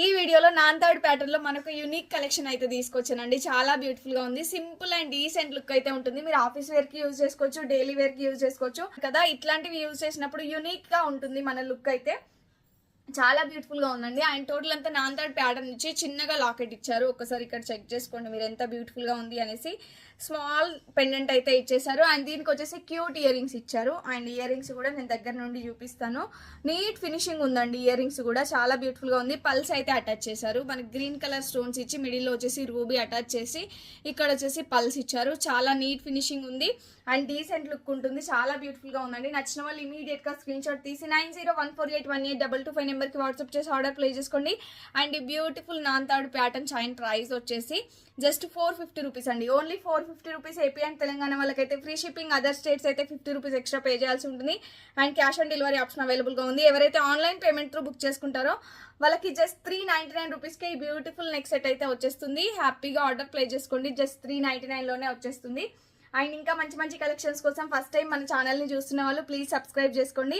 ఈ వీడియోలో non-third pattern లో మనకు యూనిక్ కలెక్షన్ అయితే తీసుకొచ్చానండి. చాలా బ్యూటిఫుల్ గా ఉంది. సింపుల్ అండ్ డీసెంట్ లుక్ అయితే ఉంటుంది. మీరు ఆఫీస్ వేర్ కి యూజ్ చేసుకోవచ్చు, డైలీ వేర్ కి యూజ్ చేసుకోవచ్చు కదా. ఇట్లాంటివి యూజ్ చేసినప్పుడు యూనిక్ గా ఉంటుంది మన లుక్ అయితే. చాలా బ్యూటిఫుల్ గా ఉందండి. ఆయన టోటల్ అంతా నాన్-థర్డ్ ప్యాటర్న్ ఇచ్చి చిన్నగా లాకెట్ ఇచ్చారు. ఒకసారి ఇక్కడ చెక్ చేసుకోండి మీరు ఎంత బ్యూటిఫుల్ గా ఉంది అనేసి. స్మాల్ పెండెంట్ అయితే ఇచ్చేసారు. అండ్ దీనికి వచ్చేసి క్యూట్ ఇయర్ రింగ్స్ ఇచ్చారు. అండ్ ఇయర్ రింగ్స్ కూడా నేను దగ్గర నుండి చూపిస్తాను. నీట్ ఫినిషింగ్ ఉందండి. ఇయర్ రింగ్స్ కూడా చాలా బ్యూటిఫుల్ గా ఉంది. పల్స్ అయితే అటాచ్ చేశారు. మనకి గ్రీన్ కలర్ స్టోన్స్ ఇచ్చి మిడిల్ లో వచ్చేసి రూబీ అటాచ్ చేసి ఇక్కడ వచ్చేసి పల్స్ ఇచ్చారు. చాలా నీట్ ఫినిషింగ్ ఉంది అండ్ డీసెంట్ లుక్ ఉంటుంది. చాలా బ్యూటిఫుల్ గా ఉందండి. నచ్చిన వాళ్ళు ఇమీడియట్ గా స్క్రీన్ షాట్ తీసి 9014818225 నెంబర్ కి వాట్సాప్ చేసి ఆర్డర్ ప్లేస్ చేసుకోండి. అండ్ ఈ beautiful non-third pattern chain price వచ్చేసి జస్ట్ 450 రూపీస్ అండి. Only 450 rupees. AP and Telangana వాళ్ళకైతే ఫ్రీ షిప్పింగ్, అదర్ స్టేట్స్ అయితే 50 రూపీస్ ఎక్స్ట్రా పే చేయాల్సి ఉంటుంది. And cash on delivery option available గా ఉంది. ఎవరైతే ఆన్లైన్ పేమెంట్ త్రూ బుక్ చేసుకుంటారో వాళ్ళకి జస్ట్ 399 రూపీస్ కి ఈ బ్యూటిఫుల్ నెక్ సెట్ అయితే వచ్చేస్తుంది. హ్యాపీగా ఆర్డర్ ప్లేస్ చేసుకోండి. జస్ట్ 399 లోనే వచ్చేస్తుంది. అండ్ ఇంకా మంచి మంచి కలెక్షన్స్ కోసం ఫస్ట్ టైం మన ఛానల్ ని చూస్తున్న వాళ్ళు ప్లీజ్ సబ్స్క్రైబ్ చేసుకోండి.